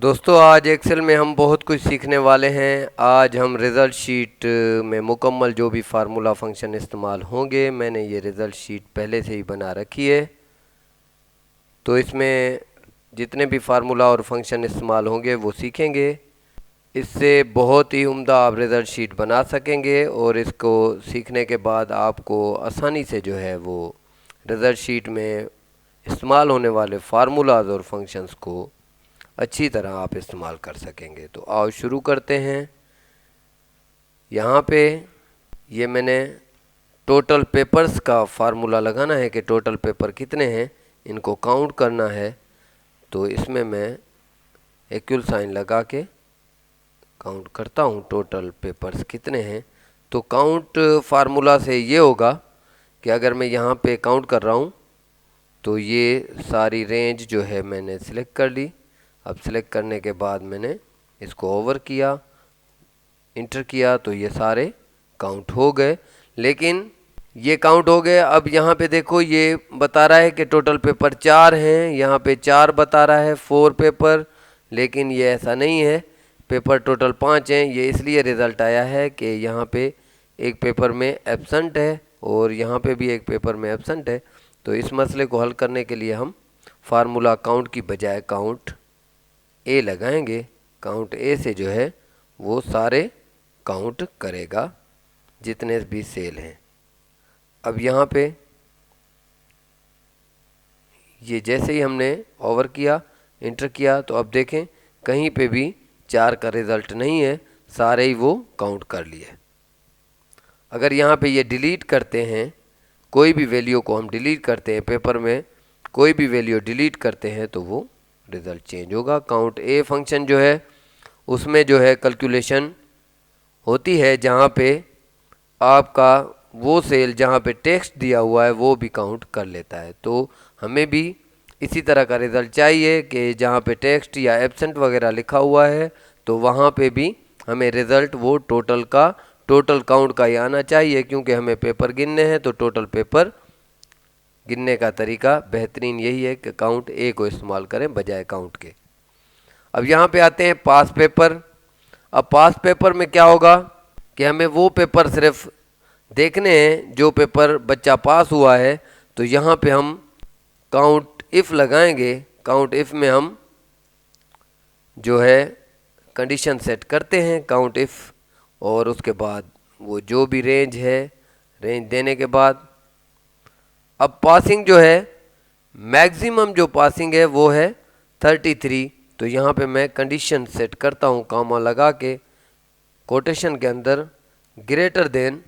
दोस्तों आज एक्सेल में हम बहुत कुछ सीखने वाले हैं। आज हम रिज़ल्ट शीट में मुकम्मल जो भी फार्मूला फंक्शन इस्तेमाल होंगे, मैंने ये रिज़ल्ट शीट पहले से ही बना रखी है। तो इसमें जितने भी फार्मूला और फंक्शन इस्तेमाल होंगे वो सीखेंगे। इससे बहुत ही उम्दा आप रिज़ल्ट शीट बना सकेंगे और इसको सीखने के बाद आपको आसानी से जो है वो रिज़ल्ट शीट में इस्तेमाल होने वाले फार्मूलाज और फंक्शंस को अच्छी तरह आप इस्तेमाल कर सकेंगे। तो आओ शुरू करते हैं। यहाँ पे ये मैंने टोटल पेपर्स का फार्मूला लगाना है कि टोटल पेपर कितने हैं, इनको काउंट करना है। तो इसमें मैं इक्वल साइन लगा के काउंट करता हूँ टोटल पेपर्स कितने हैं। तो काउंट फार्मूला से ये होगा कि अगर मैं यहाँ पे काउंट कर रहा हूँ तो ये सारी रेंज जो है मैंने सिलेक्ट कर ली। अब सिलेक्ट करने के बाद मैंने इसको ओवर किया, इंटर किया, तो ये सारे काउंट हो गए। लेकिन ये काउंट हो गए। अब यहाँ पे देखो ये बता रहा है कि टोटल पेपर 4 हैं, यहाँ पे 4 बता रहा है 4 पेपर, लेकिन ये ऐसा नहीं है। पेपर टोटल 5 हैं। ये इसलिए रिज़ल्ट आया है कि यहाँ पे एक पेपर में एब्सेंट है और यहाँ पे भी एक पेपर में एब्सेंट है। तो इस मसले को हल करने के लिए हम फार्मूला काउंट की बजाय काउंट ए लगाएंगे। काउंट ए से जो है वो सारे काउंट करेगा जितने भी सेल हैं। अब यहाँ पे ये जैसे ही हमने ओवर किया, इंटर किया, तो अब देखें कहीं पे भी 4 का रिज़ल्ट नहीं है, सारे ही वो काउंट कर लिए। अगर यहाँ पे ये डिलीट करते हैं, कोई भी वैल्यू को हम डिलीट करते हैं, पेपर में कोई भी वैल्यू डिलीट करते हैं तो वो रिज़ल्ट चेंज होगा। काउंट ए फंक्शन जो है उसमें जो है कैलकुलेशन होती है जहाँ पे आपका वो सेल जहाँ पे टेक्स्ट दिया हुआ है वो भी काउंट कर लेता है। तो हमें भी इसी तरह का रिज़ल्ट चाहिए कि जहाँ पे टेक्स्ट या एब्सेंट वगैरह लिखा हुआ है तो वहाँ पे भी हमें रिज़ल्ट वो टोटल काउंट का ही आना चाहिए, क्योंकि हमें पेपर गिनने हैं। तो टोटल पेपर गिनने का तरीका बेहतरीन यही है कि काउंट ए को इस्तेमाल करें बजाय काउंट के। अब यहाँ पे आते हैं पास पेपर। अब पास पेपर में क्या होगा कि हमें वो पेपर सिर्फ देखने हैं जो पेपर बच्चा पास हुआ है। तो यहाँ पे हम काउंट इफ़ लगाएंगे। काउंट इफ़ में हम जो है कंडीशन सेट करते हैं काउंट इफ़, और उसके बाद वो जो भी रेंज है, रेंज देने के बाद अब पासिंग जो है मैक्सिमम जो पासिंग है वो है 33। तो यहाँ पे मैं कंडीशन सेट करता हूँ कॉमा लगा के कोटेशन के अंदर greater than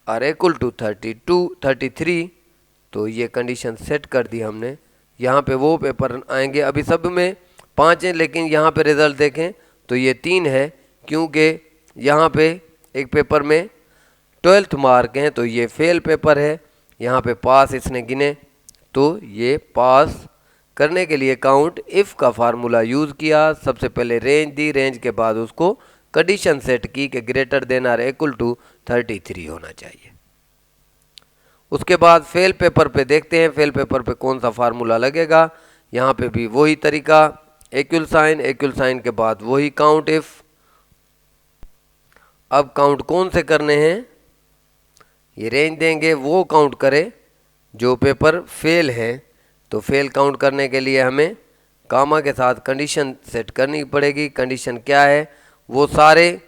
or equal to 33। तो ये कंडीशन सेट कर दी हमने। यहाँ पे वो पेपर आएंगे, अभी सब में 5 हैं, लेकिन यहाँ पे रिज़ल्ट देखें तो ये 3 है, क्योंकि यहाँ पे एक पेपर में 12th मार्क हैं तो ये फेल पेपर है। यहाँ पे पास इसने गिने तो ये पास करने के लिए काउंट इफ़ का फार्मूला यूज़ किया। सबसे पहले रेंज दी, रेंज के बाद उसको कंडीशन सेट की कि greater than or equal to 33 होना चाहिए। उसके बाद फेल पेपर पे देखते हैं फेल पेपर पे कौन सा फार्मूला लगेगा। यहाँ पे भी वही तरीका, इक्वल साइन के बाद वही काउंट इफ़। अब काउंट कौन से करने हैं, ये रेंज देंगे वो काउंट करे जो पेपर फेल है। तो फेल काउंट करने के लिए हमें कामा के साथ कंडीशन सेट करनी पड़ेगी। कंडीशन क्या है, वो सारे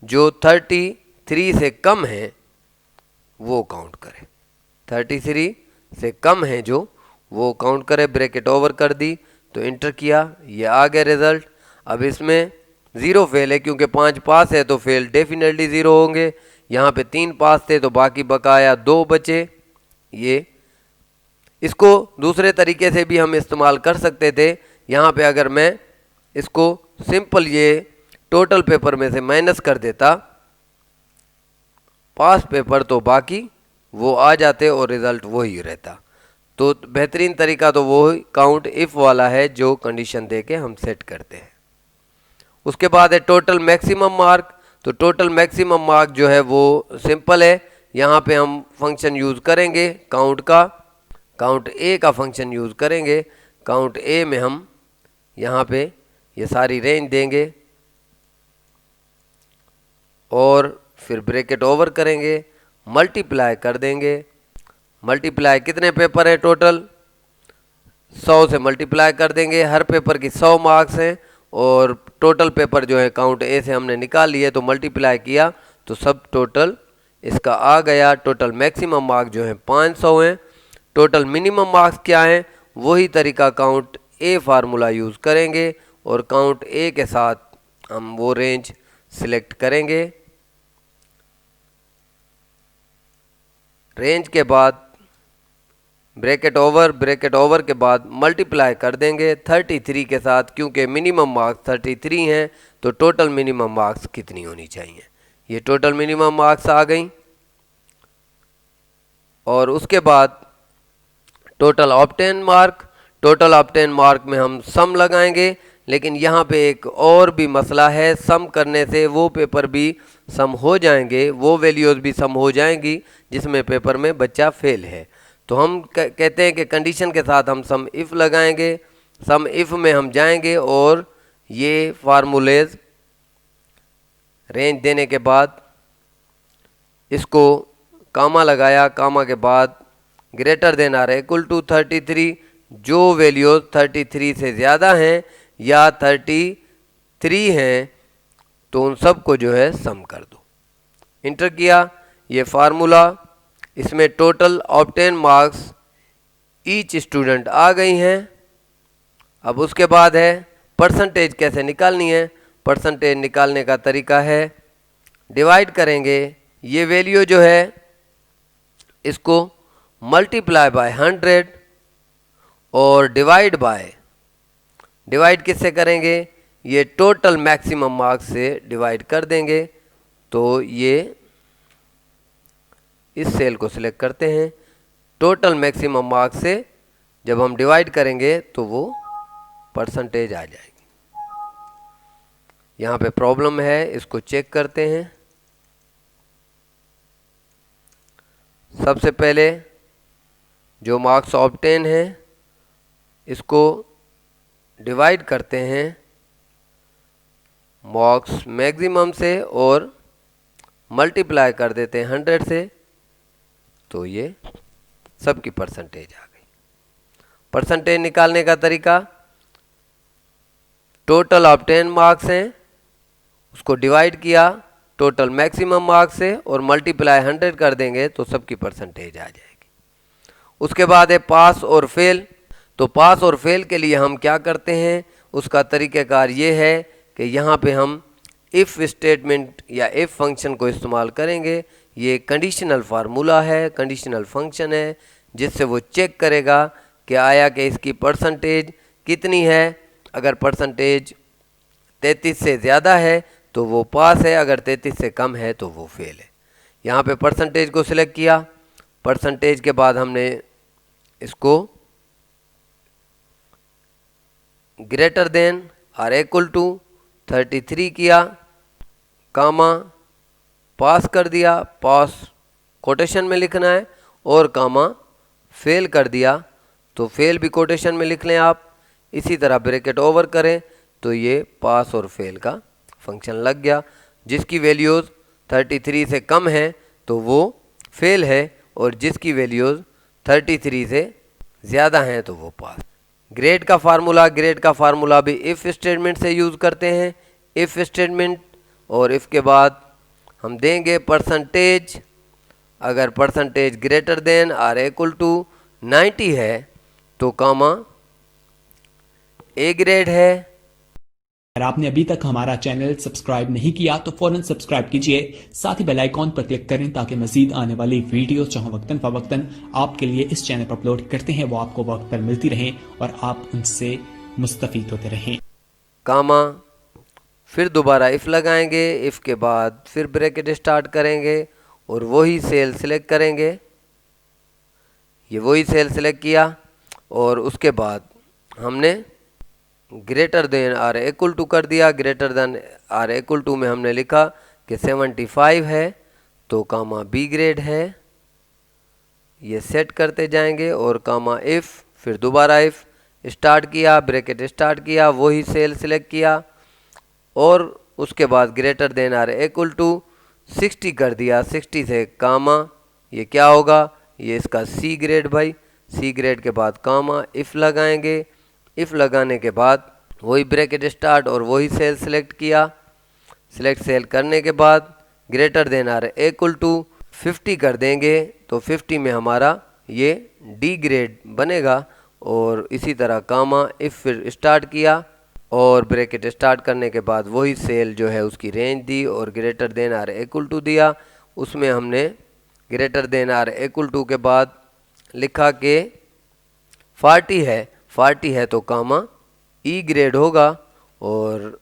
जो 33 से कम हैं वो काउंट करे। 33 से कम है जो वो काउंट करे। ब्रैकेट ओवर कर दी तो इंटर किया, ये आ गया रिज़ल्ट। अब इसमें 0 फेल है, क्योंकि 5 पास है तो फेल डेफिनेटली 0 होंगे। यहाँ पे 3 पास थे तो बाकी बकाया 2 बचे। ये इसको दूसरे तरीके से भी हम इस्तेमाल कर सकते थे। यहाँ पे अगर मैं इसको सिंपल ये टोटल पेपर में से माइनस कर देता पास पेपर, तो बाकी वो आ जाते और रिज़ल्ट वही रहता। तो बेहतरीन तरीका तो वो काउंट इफ़ वाला है जो कंडीशन दे के हम सेट करते हैं। उसके बाद है टोटल मैक्सिमम मार्क। तो टोटल मैक्सिमम मार्क जो है वो सिंपल है। यहाँ पे हम फंक्शन यूज़ करेंगे काउंट ए का फंक्शन यूज़ करेंगे। काउंट ए में हम यहाँ पे ये सारी रेंज देंगे और फिर ब्रैकेट ओवर करेंगे, मल्टीप्लाई कर देंगे। मल्टीप्लाई कितने पेपर है टोटल, 100 से मल्टीप्लाई कर देंगे। हर पेपर की 100 मार्क्स हैं और टोटल पेपर जो है काउंट ए से हमने निकाल लिए, तो मल्टीप्लाई किया तो सब टोटल इसका आ गया। टोटल मैक्सिमम मार्क्स जो है 500 हैं। टोटल मिनिमम मार्क्स क्या हैं, वही तरीका काउंट ए फार्मूला यूज़ करेंगे और काउंट ए के साथ हम वो रेंज सिलेक्ट करेंगे। रेंज के बाद ब्रैकेट ओवर के बाद मल्टीप्लाई कर देंगे 33 के साथ, क्योंकि मिनिमम मार्क्स 33 हैं तो टोटल मिनिमम मार्क्स कितनी होनी चाहिए। ये टोटल मिनिमम मार्क्स आ गई और उसके बाद टोटल ऑब्टेन मार्क में हम सम लगाएंगे। लेकिन यहाँ पे एक और भी मसला है, सम करने से वो पेपर भी सम हो जाएंगे, वो वैल्यूज़ भी सम हो जाएंगी जिसमें पेपर में बच्चा फेल है। तो हम कहते हैं कि कंडीशन के साथ हम सम इफ़ लगाएंगे। सम इफ़ में हम जाएंगे और ये फार्मूलेज रेंज देने के बाद इसको कामा लगाया, कामा के बाद greater than or equal to 33, जो वैल्यूज 33 से ज़्यादा हैं या 33 हैं तो उन सब को जो है सम कर दो। इंटर किया ये फार्मूला, इसमें total obtain marks each student आ गई हैं। अब उसके बाद है परसेंटेज कैसे निकालनी है। परसेंटेज निकालने का तरीका है, डिवाइड करेंगे ये वैल्यू जो है इसको मल्टीप्लाई बाय 100 और डिवाइड किससे करेंगे, ये टोटल मैक्सिमम मार्क्स से डिवाइड कर देंगे। तो ये इस सेल को सिलेक्ट करते हैं, टोटल मैक्सिमम मार्क्स से जब हम डिवाइड करेंगे तो वो परसेंटेज आ जाएगी। यहाँ पे प्रॉब्लम है, इसको चेक करते हैं। सबसे पहले जो मार्क्स ऑब्टेन है इसको डिवाइड करते हैं मार्क्स मैक्सिमम से और मल्टीप्लाई कर देते हैं 100 से, तो ये सबकी परसेंटेज आ गई। परसेंटेज निकालने का तरीका, टोटल ऑब्टेन मार्क्स हैं उसको डिवाइड किया टोटल मैक्सिमम मार्क्स से और मल्टीप्लाई 100 कर देंगे तो सबकी परसेंटेज आ जाएगी। उसके बाद है पास और फेल। तो पास और फेल के लिए हम क्या करते हैं, उसका तरीक़ाकार ये है कि यहाँ पे हम इफ़ स्टेटमेंट या इफ़ फंक्शन को इस्तेमाल करेंगे। ये कंडीशनल फार्मूला है, कंडीशनल फंक्शन है, जिससे वो चेक करेगा कि आया कि इसकी परसेंटेज कितनी है। अगर परसेंटेज 33 से ज़्यादा है तो वो पास है, अगर 33 से कम है तो वो फेल है। यहाँ पे परसेंटेज को सिलेक्ट किया, परसेंटेज के बाद हमने इसको greater than or equal to 33 किया, कामा पास कर दिया, पास कोटेशन में लिखना है और कामा फेल कर दिया तो फेल भी कोटेशन में लिख लें आप। इसी तरह ब्रैकेट ओवर करें तो ये पास और फेल का फंक्शन लग गया। जिसकी वैल्यूज़ 33 से कम है तो वो फेल है और जिसकी वैल्यूज़ 33 से ज़्यादा हैं तो वो पास। ग्रेड का फार्मूला भी इफ़ स्टेटमेंट से यूज़ करते हैं। इफ़ स्टेटमेंट और इफ़ के बाद हम देंगे परसेंटेज। अगर percentage greater than or equal to 90 है तो कामा ए ग्रेड है। अगर आपने अभी तक हमारा चैनल सब्सक्राइब नहीं किया तो फौरन सब्सक्राइब कीजिए, साथ ही बेल आइकॉन पर क्लिक करें ताकि मजीद आने वाली वीडियो चाहे वक्तन फवक्तन आपके लिए इस चैनल पर अपलोड करते हैं वो आपको वक्त पर मिलती रहें और आप उनसे मुस्तफीद होते रहें। कामा, फिर दोबारा इफ़ लगाएंगे, इफ़ के बाद फिर ब्रैकेट स्टार्ट करेंगे और वही सेल सिलेक्ट करेंगे। ये वही सेल सिलेक्ट किया और उसके बाद हमने greater than or equal to कर दिया। Greater than or equal to में हमने लिखा कि 75 है तो कामा बी ग्रेड है। ये सेट करते जाएंगे और कामा इफ़, फिर दोबारा इफ़, स्टार्ट किया, ब्रैकेट स्टार्ट किया, वही सेल सिलेक्ट किया और उसके बाद greater than or equal to 60 कर दिया। 60 से कामा, ये क्या होगा, ये इसका सी ग्रेड भाई। सी ग्रेड के बाद कामा, इफ़ लगाएंगे। इफ़ लगाने के बाद वही ब्रैकेट स्टार्ट और वही सेल सिलेक्ट किया। सिलेक्ट सेल करने के बाद greater than or equal to 50 कर देंगे, तो 50 में हमारा ये डी ग्रेड बनेगा। और इसी तरह कामा, इफ़ फिर स्टार्ट किया और ब्रैकेट स्टार्ट करने के बाद वही सेल जो है उसकी रेंज दी और greater than or equal to दिया। उसमें हमने greater than or equal to के बाद लिखा कि 40 है, 40 है तो कामा ई ग्रेड होगा। और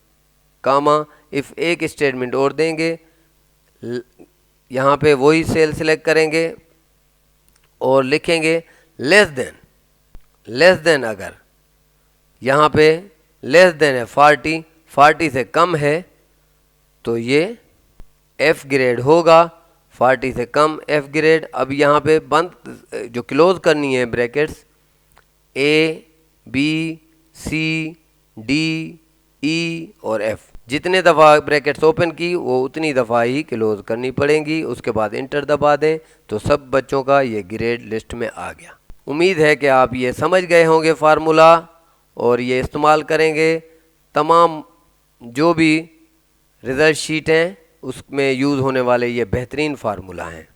कामा इफ़ एक स्टेटमेंट और देंगे, यहाँ पे वही सेल सिलेक्ट करेंगे और लिखेंगे लेस देन। लेस देन अगर यहाँ पे लेस देन है 40, 40 से कम है तो ये एफ ग्रेड होगा। 40 से कम एफ ग्रेड। अब यहाँ पे बंद जो क्लोज करनी है brackets, A B C D E और एफ, जितने दफ़ा ब्रैकेट्स ओपन की वो उतनी दफ़ा ही क्लोज करनी पड़ेंगी। उसके बाद इंटर दबा दें तो सब बच्चों का ये ग्रेड लिस्ट में आ गया। उम्मीद है कि आप ये समझ गए होंगे फार्मूला और ये इस्तेमाल करेंगे। तमाम जो भी रिज़ल्ट शीट हैं उसमें यूज़ होने वाले ये बेहतरीन फार्मूला हैं।